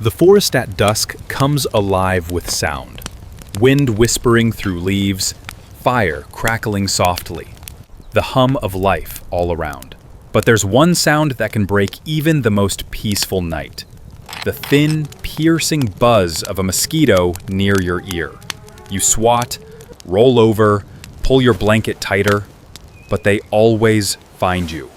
The forest at dusk comes alive with sound. Wind whispering through leaves, fire crackling softly, the hum of life all around. But there's one sound that can break even the most peaceful night. The thin, piercing buzz of a mosquito near your ear. You swat, roll over, pull your blanket tighter, but they always find you.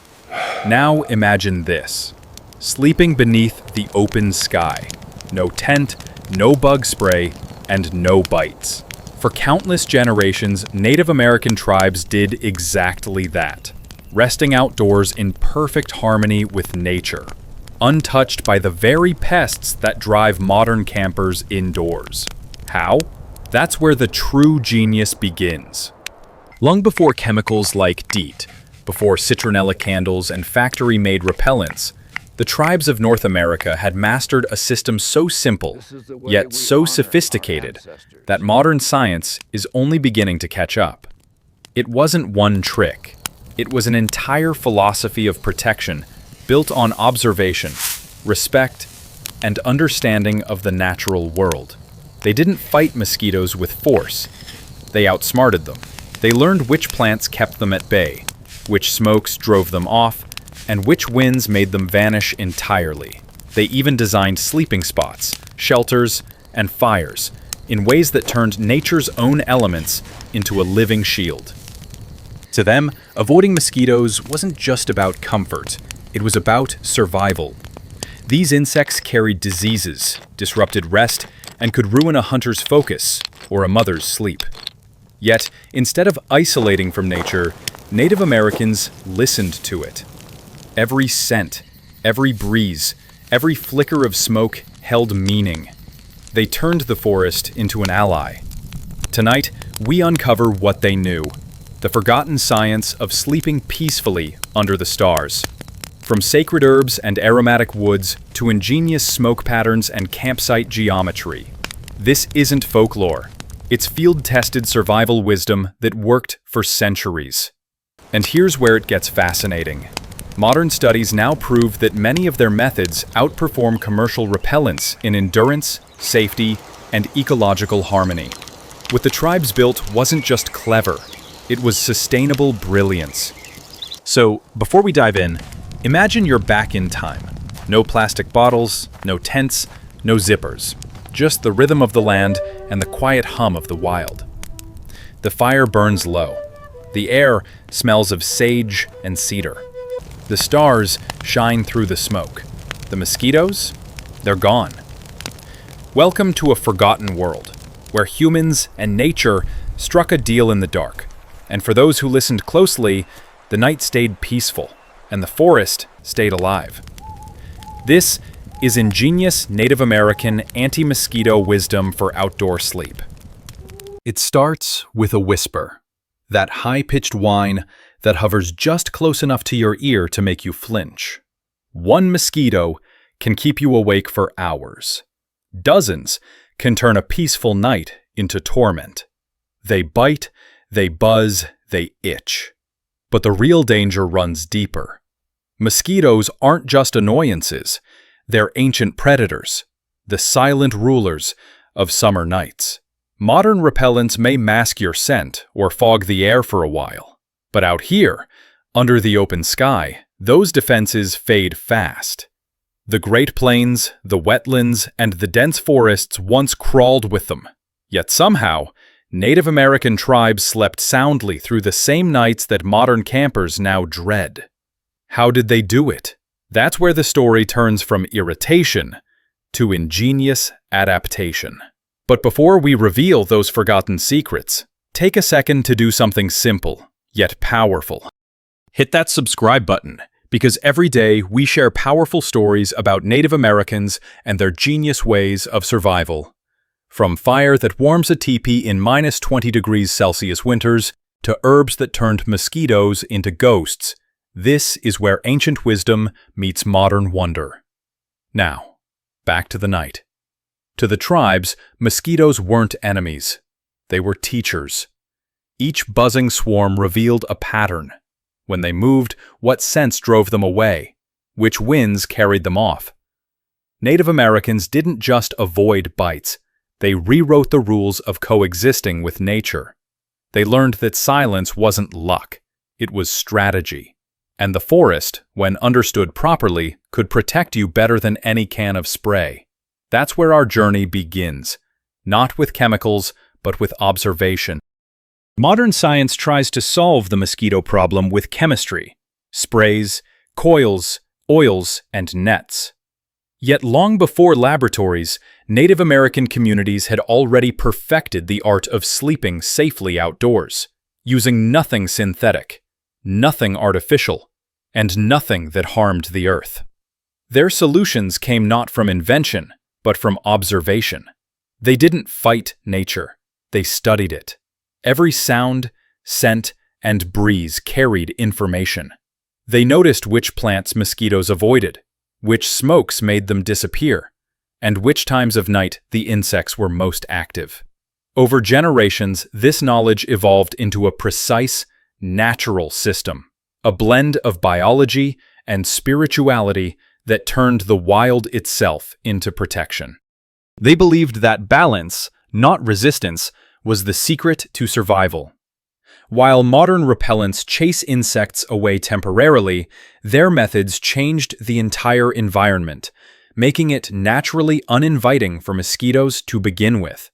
Now imagine this. Sleeping beneath the open sky. No tent, no bug spray, and no bites. For countless generations, Native American tribes did exactly that. Resting outdoors in perfect harmony with nature. Untouched by the very pests that drive modern campers indoors. How? That's where the true genius begins. Long before chemicals like DEET, before citronella candles and factory-made repellents, the tribes of North America had mastered a system so simple, yet so sophisticated, that modern science is only beginning to catch up. It wasn't one trick. It was an entire philosophy of protection built on observation, respect, and understanding of the natural world. They didn't fight mosquitoes with force. They outsmarted them. They learned which plants kept them at bay, which smokes drove them off, and which winds made them vanish entirely. They even designed sleeping spots, shelters, and fires in ways that turned nature's own elements into a living shield. To them, avoiding mosquitoes wasn't just about comfort, it was about survival. These insects carried diseases, disrupted rest, and could ruin a hunter's focus or a mother's sleep. Yet, instead of isolating from nature, Native Americans listened to it. Every scent, every breeze, every flicker of smoke held meaning. They turned the forest into an ally. Tonight, we uncover what they knew, the forgotten science of sleeping peacefully under the stars. From sacred herbs and aromatic woods to ingenious smoke patterns and campsite geometry. This isn't folklore. It's field-tested survival wisdom that worked for centuries. And here's where it gets fascinating. Modern studies now prove that many of their methods outperform commercial repellents in endurance, safety, and ecological harmony. What the tribes built wasn't just clever, it was sustainable brilliance. So, before we dive in, imagine you're back in time. No plastic bottles, no tents, no zippers. Just the rhythm of the land and the quiet hum of the wild. The fire burns low. The air smells of sage and cedar. The stars shine through the smoke. The mosquitoes? They're gone. Welcome to a forgotten world, where humans and nature struck a deal in the dark. And for those who listened closely, the night stayed peaceful, and the forest stayed alive. This is ingenious Native American anti-mosquito wisdom for outdoor sleep. It starts with a whisper, that high-pitched whine that hovers just close enough to your ear to make you flinch. One mosquito can keep you awake for hours. Dozens can turn a peaceful night into torment. They bite, they buzz, they itch. But the real danger runs deeper. Mosquitoes aren't just annoyances, they're ancient predators, the silent rulers of summer nights. Modern repellents may mask your scent or fog the air for a while. But out here, under the open sky, those defenses fade fast. The Great Plains, the wetlands, and the dense forests once crawled with them. Yet somehow, Native American tribes slept soundly through the same nights that modern campers now dread. How did they do it? That's where the story turns from irritation to ingenious adaptation. But before we reveal those forgotten secrets, take a second to do something simple, yet powerful. Hit that subscribe button, because every day we share powerful stories about Native Americans and their genius ways of survival. From fire that warms a teepee in minus 20 degrees Celsius winters, to herbs that turned mosquitoes into ghosts, this is where ancient wisdom meets modern wonder. Now, back to the night. To the tribes, mosquitoes weren't enemies. They were teachers. Each buzzing swarm revealed a pattern. When they moved, what scents drove them away? Which winds carried them off? Native Americans didn't just avoid bites, they rewrote the rules of coexisting with nature. They learned that silence wasn't luck, it was strategy. And the forest, when understood properly, could protect you better than any can of spray. That's where our journey begins, not with chemicals, but with observation. Modern science tries to solve the mosquito problem with chemistry, sprays, coils, oils, and nets. Yet long before laboratories, Native American communities had already perfected the art of sleeping safely outdoors, using nothing synthetic, nothing artificial, and nothing that harmed the earth. Their solutions came not from invention, but from observation. They didn't fight nature, they studied it. Every sound, scent, and breeze carried information. They noticed which plants mosquitoes avoided, which smokes made them disappear, and which times of night the insects were most active. Over generations, this knowledge evolved into a precise, natural system, a blend of biology and spirituality that turned the wild itself into protection. They believed that balance, not resistance, was the secret to survival. While modern repellents chase insects away temporarily, their methods changed the entire environment, making it naturally uninviting for mosquitoes to begin with.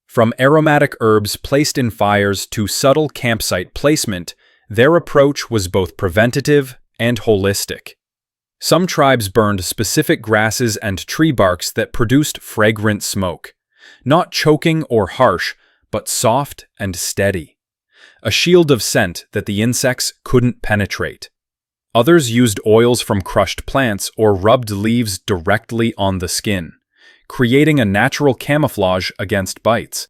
From aromatic herbs placed in fires to subtle campsite placement, their approach was both preventative and holistic. Some tribes burned specific grasses and tree barks that produced fragrant smoke, not choking or harsh, but soft and steady, a shield of scent that the insects couldn't penetrate. Others used oils from crushed plants or rubbed leaves directly on the skin, creating a natural camouflage against bites.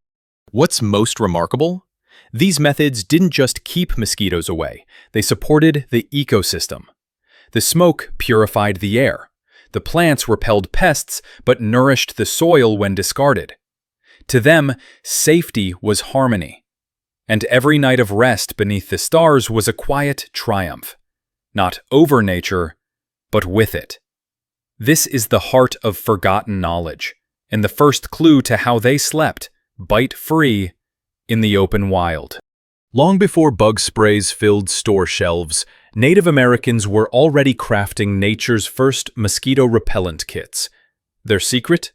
What's most remarkable? These methods didn't just keep mosquitoes away, they supported the ecosystem. The smoke purified the air. The plants repelled pests but nourished the soil when discarded. To them, safety was harmony. And every night of rest beneath the stars was a quiet triumph. Not over nature, but with it. This is the heart of forgotten knowledge, and the first clue to how they slept, bite-free, in the open wild. Long before bug sprays filled store shelves, Native Americans were already crafting nature's first mosquito repellent kits. Their secret?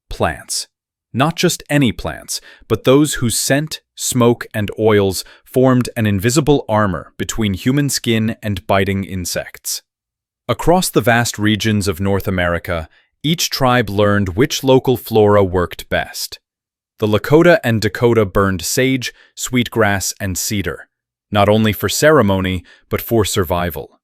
Plants. Not just any plants, but those whose scent, smoke, and oils formed an invisible armor between human skin and biting insects. Across the vast regions of North America, each tribe learned which local flora worked best. The Lakota and Dakota burned sage, sweetgrass, and cedar, not only for ceremony, but for survival.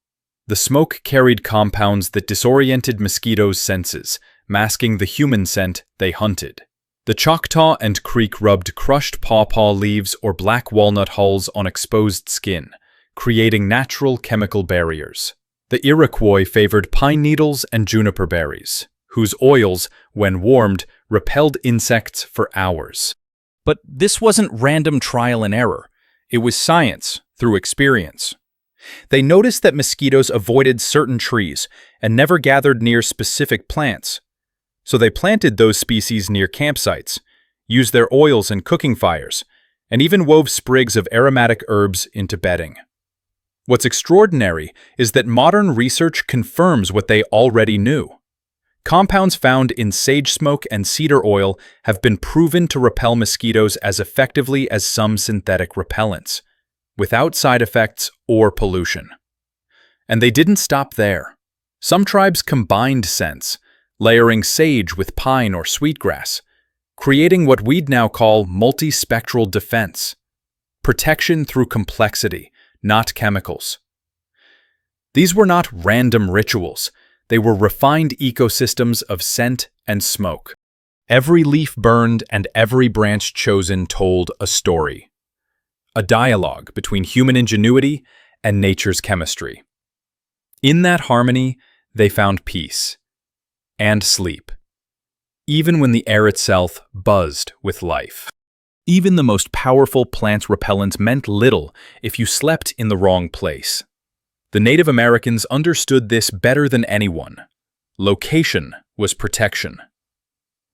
The smoke carried compounds that disoriented mosquitoes' senses, masking the human scent they hunted. The Choctaw and Creek rubbed crushed pawpaw leaves or black walnut hulls on exposed skin, creating natural chemical barriers. The Iroquois favored pine needles and juniper berries, whose oils, when warmed, repelled insects for hours. But this wasn't random trial and error. It was science through experience. They noticed that mosquitoes avoided certain trees and never gathered near specific plants. So they planted those species near campsites, used their oils in cooking fires, and even wove sprigs of aromatic herbs into bedding. What's extraordinary is that modern research confirms what they already knew. Compounds found in sage smoke and cedar oil have been proven to repel mosquitoes as effectively as some synthetic repellents, without side effects or pollution. And they didn't stop there. Some tribes combined scents, layering sage with pine or sweetgrass, creating what we'd now call multispectral defense, protection through complexity, not chemicals. These were not random rituals. They were refined ecosystems of scent and smoke. Every leaf burned and every branch chosen told a story, a dialogue between human ingenuity and nature's chemistry. In that harmony, they found peace and sleep, even when the air itself buzzed with life. Even the most powerful plant repellents meant little if you slept in the wrong place. The Native Americans understood this better than anyone. Location was protection.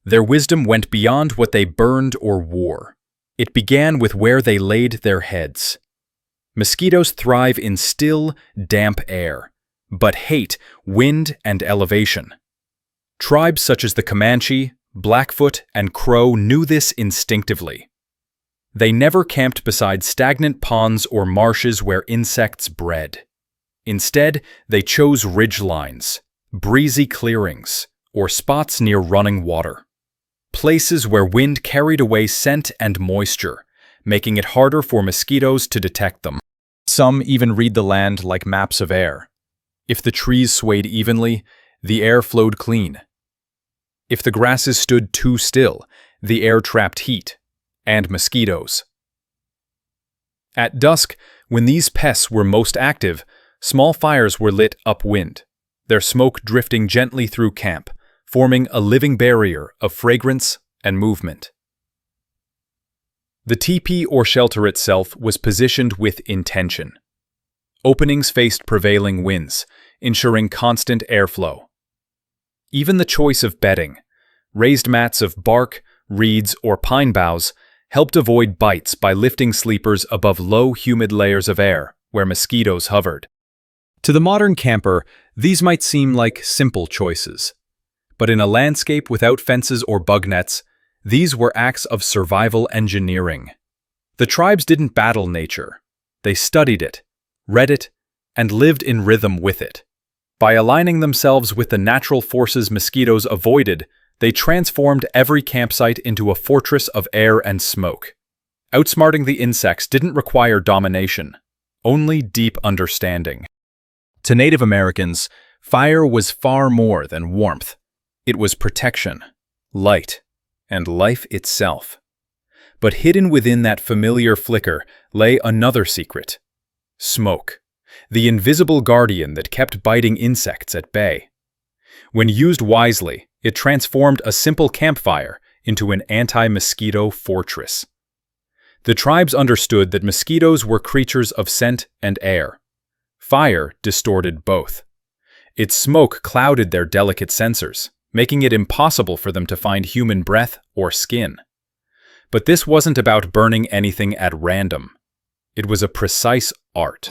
Their wisdom went beyond what they burned or wore. It began with where they laid their heads. Mosquitoes thrive in still, damp air, but hate wind and elevation. Tribes such as the Comanche, Blackfoot, and Crow knew this instinctively. They never camped beside stagnant ponds or marshes where insects bred. Instead, they chose ridgelines, breezy clearings, or spots near running water. Places where wind carried away scent and moisture, making it harder for mosquitoes to detect them. Some even read the land like maps of air. If the trees swayed evenly, the air flowed clean. If the grasses stood too still, the air trapped heat and mosquitoes. At dusk, when these pests were most active, small fires were lit upwind, their smoke drifting gently through camp, forming a living barrier of fragrance and movement. The teepee or shelter itself was positioned with intention. Openings faced prevailing winds, ensuring constant airflow. Even the choice of bedding, raised mats of bark, reeds, or pine boughs, helped avoid bites by lifting sleepers above low, humid layers of air where mosquitoes hovered. To the modern camper, these might seem like simple choices. But in a landscape without fences or bug nets, these were acts of survival engineering. The tribes didn't battle nature. They studied it, read it, and lived in rhythm with it. By aligning themselves with the natural forces mosquitoes avoided, they transformed every campsite into a fortress of air and smoke. Outsmarting the insects didn't require domination, only deep understanding. To Native Americans, fire was far more than warmth. It was protection, light, and life itself. But hidden within that familiar flicker lay another secret: smoke, the invisible guardian that kept biting insects at bay. When used wisely, it transformed a simple campfire into an anti-mosquito fortress. The tribes understood that mosquitoes were creatures of scent and air. Fire distorted both. Its smoke clouded their delicate sensors, making it impossible for them to find human breath or skin. But this wasn't about burning anything at random. It was a precise art.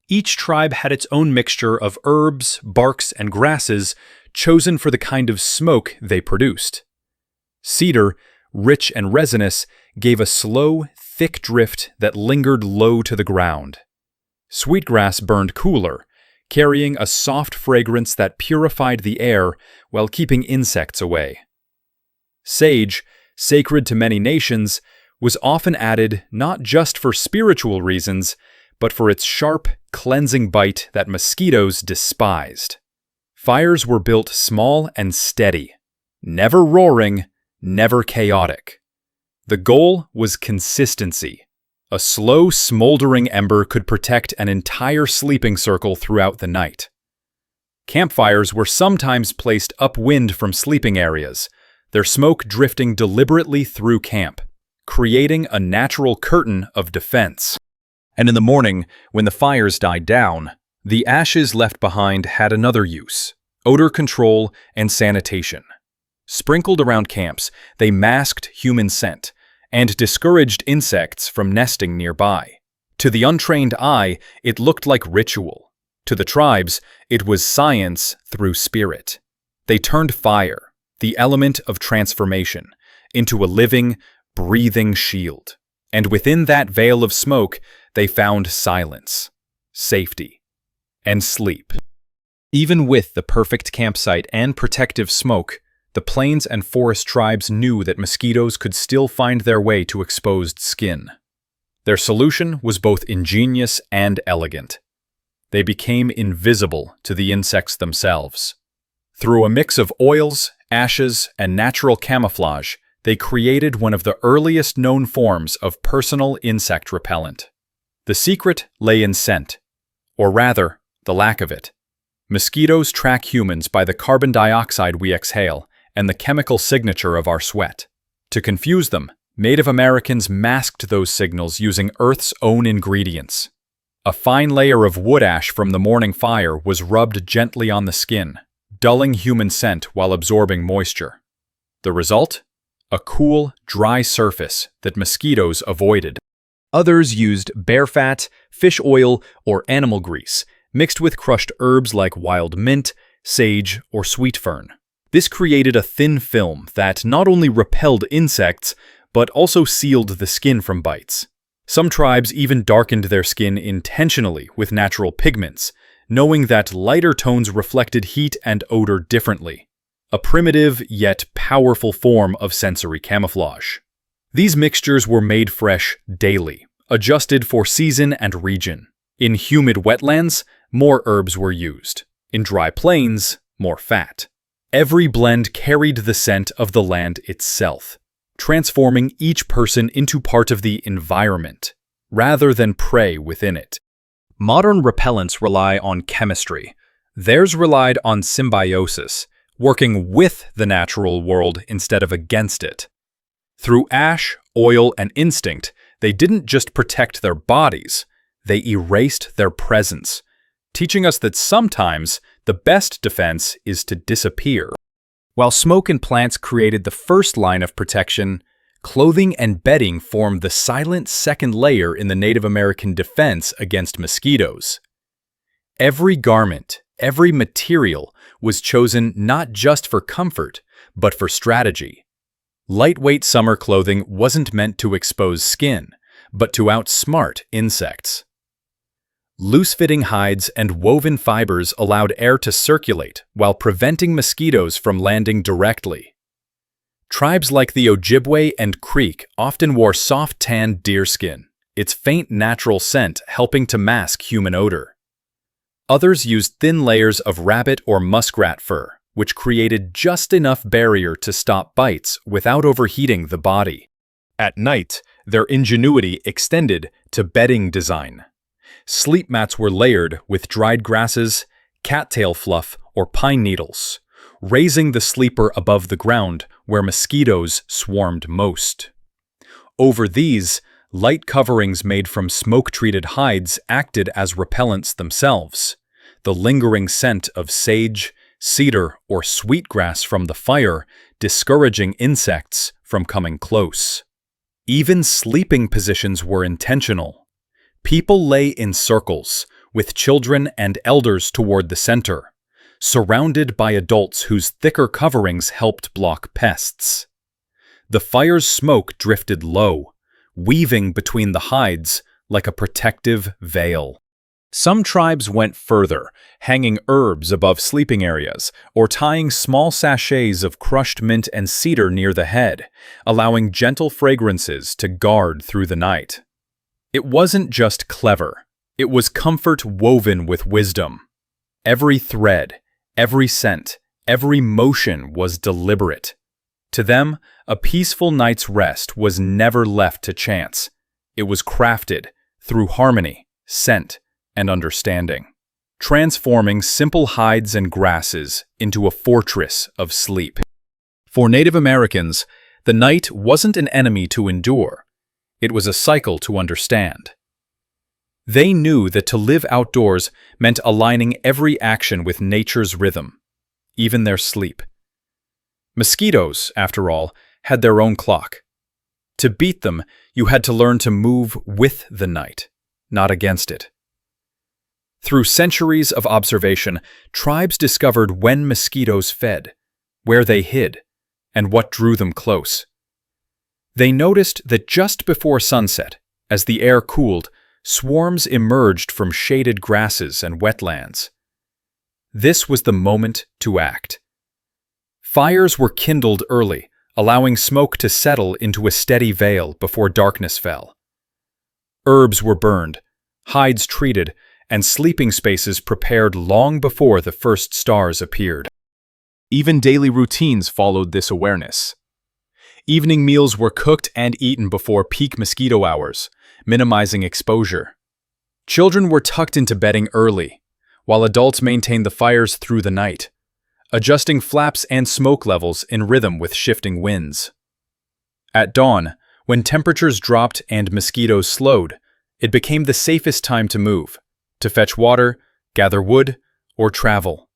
Each tribe had its own mixture of herbs, barks, and grasses chosen for the kind of smoke they produced. Cedar, rich and resinous, gave a slow, thick drift that lingered low to the ground. Sweetgrass burned cooler, carrying a soft fragrance that purified the air while keeping insects away. Sage, sacred to many nations, was often added not just for spiritual reasons, but for its sharp, cleansing bite that mosquitoes despised. Fires were built small and steady, never roaring, never chaotic. The goal was consistency. A slow, smoldering ember could protect an entire sleeping circle throughout the night. Campfires were sometimes placed upwind from sleeping areas, their smoke drifting deliberately through camp, creating a natural curtain of defense. And in the morning, when the fires died down, the ashes left behind had another use: odor control and sanitation. Sprinkled around camps, they masked human scent and discouraged insects from nesting nearby. To the untrained eye, it looked like ritual. To the tribes, it was science through spirit. They turned fire, the element of transformation, into a living, breathing shield. And within that veil of smoke, they found silence, safety, and sleep. Even with the perfect campsite and protective smoke, the plains and forest tribes knew that mosquitoes could still find their way to exposed skin. Their solution was both ingenious and elegant. They became invisible to the insects themselves. Through a mix of oils, ashes, and natural camouflage, they created one of the earliest known forms of personal insect repellent. The secret lay in scent, or rather, the lack of it. Mosquitoes track humans by the carbon dioxide we exhale and the chemical signature of our sweat. To confuse them, Native Americans masked those signals using Earth's own ingredients. A fine layer of wood ash from the morning fire was rubbed gently on the skin, dulling human scent while absorbing moisture. The result? A cool, dry surface that mosquitoes avoided. Others used bear fat, fish oil, or animal grease, mixed with crushed herbs like wild mint, sage, or sweet fern. This created a thin film that not only repelled insects, but also sealed the skin from bites. Some tribes even darkened their skin intentionally with natural pigments, knowing that lighter tones reflected heat and odor differently. A primitive yet powerful form of sensory camouflage. These mixtures were made fresh daily, adjusted for season and region. In humid wetlands, more herbs were used. In dry plains, more fat. Every blend carried the scent of the land itself, transforming each person into part of the environment, rather than prey within it. Modern repellents rely on chemistry. Theirs relied on symbiosis, working with the natural world instead of against it. Through ash, oil, and instinct, they didn't just protect their bodies, they erased their presence, teaching us that sometimes the best defense is to disappear. While smoke and plants created the first line of protection, clothing and bedding formed the silent second layer in the Native American defense against mosquitoes. Every garment, every material was chosen not just for comfort, but for strategy. Lightweight summer clothing wasn't meant to expose skin, but to outsmart insects. Loose-fitting hides and woven fibers allowed air to circulate while preventing mosquitoes from landing directly. Tribes like the Ojibwe and Creek often wore soft tanned deerskin, its faint natural scent helping to mask human odor. Others used thin layers of rabbit or muskrat fur, which created just enough barrier to stop bites without overheating the body. At night, their ingenuity extended to bedding design. Sleep mats were layered with dried grasses, cattail fluff, or pine needles, raising the sleeper above the ground where mosquitoes swarmed most. Over these, light coverings made from smoke-treated hides acted as repellents themselves. The lingering scent of sage, cedar, or sweetgrass from the fire, discouraging insects from coming close. Even sleeping positions were intentional. People lay in circles, with children and elders toward the center, surrounded by adults whose thicker coverings helped block pests. The fire's smoke drifted low, weaving between the hides like a protective veil. Some tribes went further, hanging herbs above sleeping areas or tying small sachets of crushed mint and cedar near the head, allowing gentle fragrances to guard through the night. It wasn't just clever, it was comfort woven with wisdom. Every thread, every scent, every motion was deliberate. To them, a peaceful night's rest was never left to chance. It was crafted through harmony, scent, and understanding, transforming simple hides and grasses into a fortress of sleep. For Native Americans, the night wasn't an enemy to endure. It was a cycle to understand. They knew that to live outdoors meant aligning every action with nature's rhythm, even their sleep. Mosquitoes, after all, had their own clock. To beat them, you had to learn to move with the night, not against it. Through centuries of observation, tribes discovered when mosquitoes fed, where they hid, and what drew them close. They noticed that just before sunset, as the air cooled, swarms emerged from shaded grasses and wetlands. This was the moment to act. Fires were kindled early, allowing smoke to settle into a steady veil before darkness fell. Herbs were burned, hides treated, and sleeping spaces prepared long before the first stars appeared. Even daily routines followed this awareness. Evening meals were cooked and eaten before peak mosquito hours, minimizing exposure. Children were tucked into bedding early, while adults maintained the fires through the night, adjusting flaps and smoke levels in rhythm with shifting winds. At dawn, when temperatures dropped and mosquitoes slowed, it became the safest time to move, to fetch water, gather wood, or travel.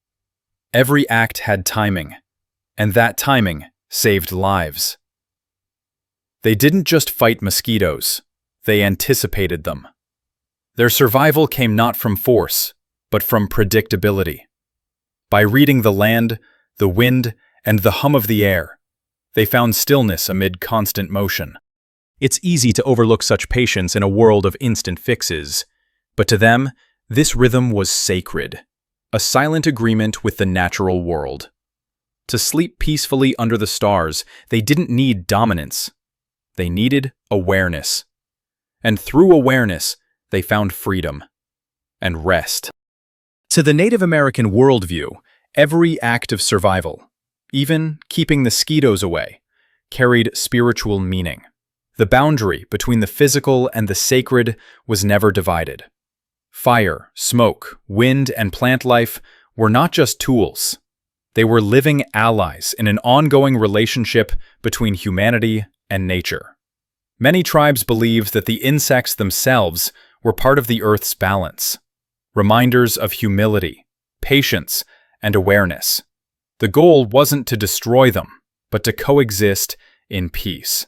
Every act had timing, and that timing saved lives. They didn't just fight mosquitoes, they anticipated them. Their survival came not from force, but from predictability. By reading the land, the wind, and the hum of the air, they found stillness amid constant motion. It's easy to overlook such patience in a world of instant fixes, but to them, this rhythm was sacred, a silent agreement with the natural world. To sleep peacefully under the stars, they didn't need dominance. They needed awareness. And through awareness, they found freedom and rest. To the Native American worldview, every act of survival, even keeping the mosquitoes away, carried spiritual meaning. The boundary between the physical and the sacred was never divided. Fire, smoke, wind, and plant life were not just tools. They were living allies in an ongoing relationship between humanity and nature. Many tribes believed that the insects themselves were part of the Earth's balance, reminders of humility, patience, and awareness. The goal wasn't to destroy them, but to coexist in peace.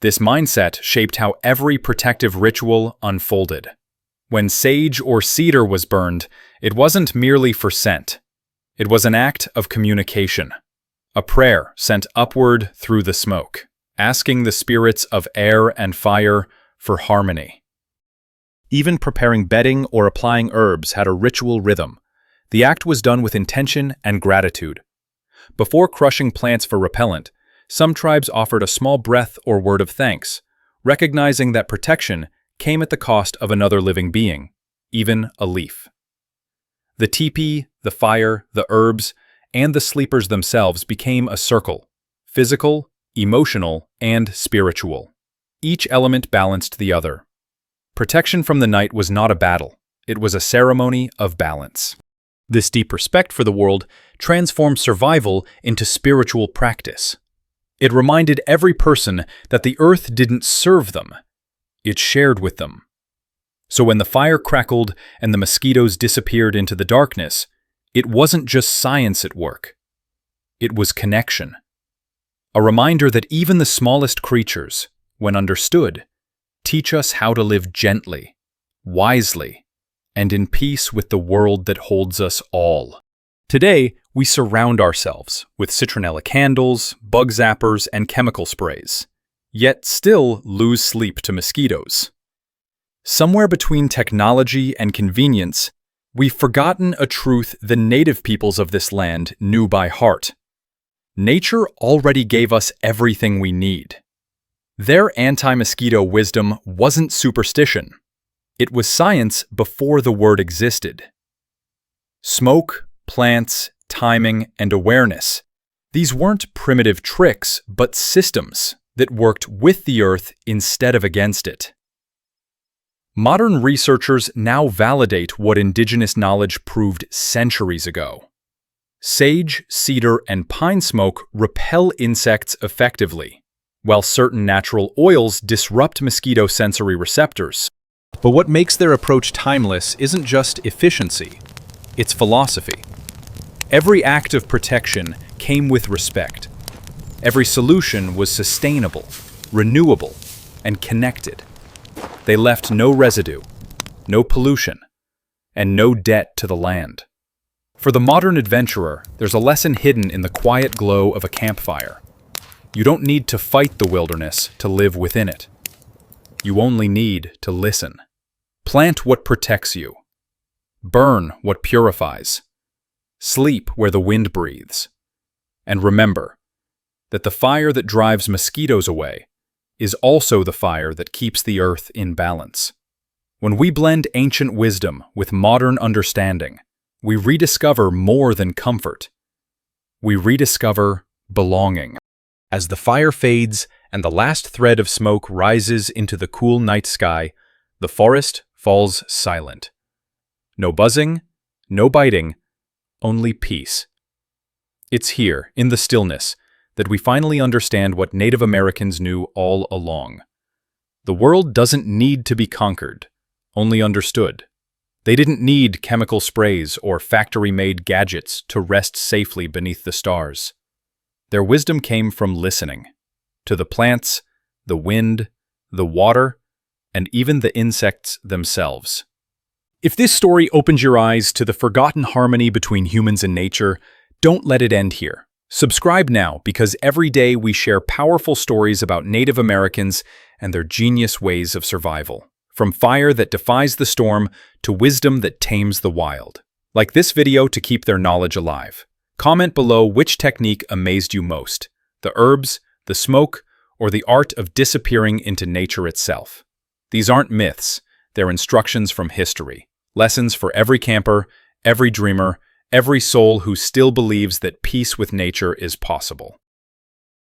This mindset shaped how every protective ritual unfolded. When sage or cedar was burned, it wasn't merely for scent. It was an act of communication, a prayer sent upward through the smoke, asking the spirits of air and fire for harmony. Even preparing bedding or applying herbs had a ritual rhythm. The act was done with intention and gratitude. Before crushing plants for repellent, some tribes offered a small breath or word of thanks, recognizing that protection came at the cost of another living being, even a leaf. The teepee, the fire, the herbs, and the sleepers themselves became a circle, physical, emotional, and spiritual. Each element balanced the other. Protection from the night was not a battle, it was a ceremony of balance. This deep respect for the world transformed survival into spiritual practice. It reminded every person that the earth didn't serve them, it shared with them. So when the fire crackled and the mosquitoes disappeared into the darkness, it wasn't just science at work. It was connection. A reminder that even the smallest creatures, when understood, teach us how to live gently, wisely, and in peace with the world that holds us all. Today, we surround ourselves with citronella candles, bug zappers, and chemical sprays, yet still lose sleep to mosquitoes. Somewhere between technology and convenience, we've forgotten a truth the native peoples of this land knew by heart. Nature already gave us everything we need. Their anti-mosquito wisdom wasn't superstition. It was science before the word existed. Smoke, plants, timing, and awareness. These weren't primitive tricks, but systems that worked with the earth instead of against it. Modern researchers now validate what indigenous knowledge proved centuries ago. Sage, cedar, and pine smoke repel insects effectively, while certain natural oils disrupt mosquito sensory receptors. But what makes their approach timeless isn't just efficiency, it's philosophy. Every act of protection came with respect. Every solution was sustainable, renewable, and connected. They left no residue, no pollution, and no debt to the land. For the modern adventurer, there's a lesson hidden in the quiet glow of a campfire. You don't need to fight the wilderness to live within it. You only need to listen. Plant what protects you. Burn what purifies. Sleep where the wind breathes. And remember that the fire that drives mosquitoes away is also the fire that keeps the earth in balance. When we blend ancient wisdom with modern understanding, we rediscover more than comfort. We rediscover belonging. As the fire fades and the last thread of smoke rises into the cool night sky, the forest falls silent. No buzzing, no biting, only peace. It's here, in the stillness, that we finally understand what Native Americans knew all along. The world doesn't need to be conquered, only understood. They didn't need chemical sprays or factory-made gadgets to rest safely beneath the stars. Their wisdom came from listening to the plants, the wind, the water, and even the insects themselves. If this story opens your eyes to the forgotten harmony between humans and nature, don't let it end here. Subscribe now, because every day we share powerful stories about Native Americans and their genius ways of survival. From fire that defies the storm to wisdom that tames the wild. Like this video to keep their knowledge alive. Comment below which technique amazed you most: the herbs, the smoke, or the art of disappearing into nature itself. These aren't myths, they're instructions from history. Lessons for every camper, every dreamer, every soul who still believes that peace with nature is possible.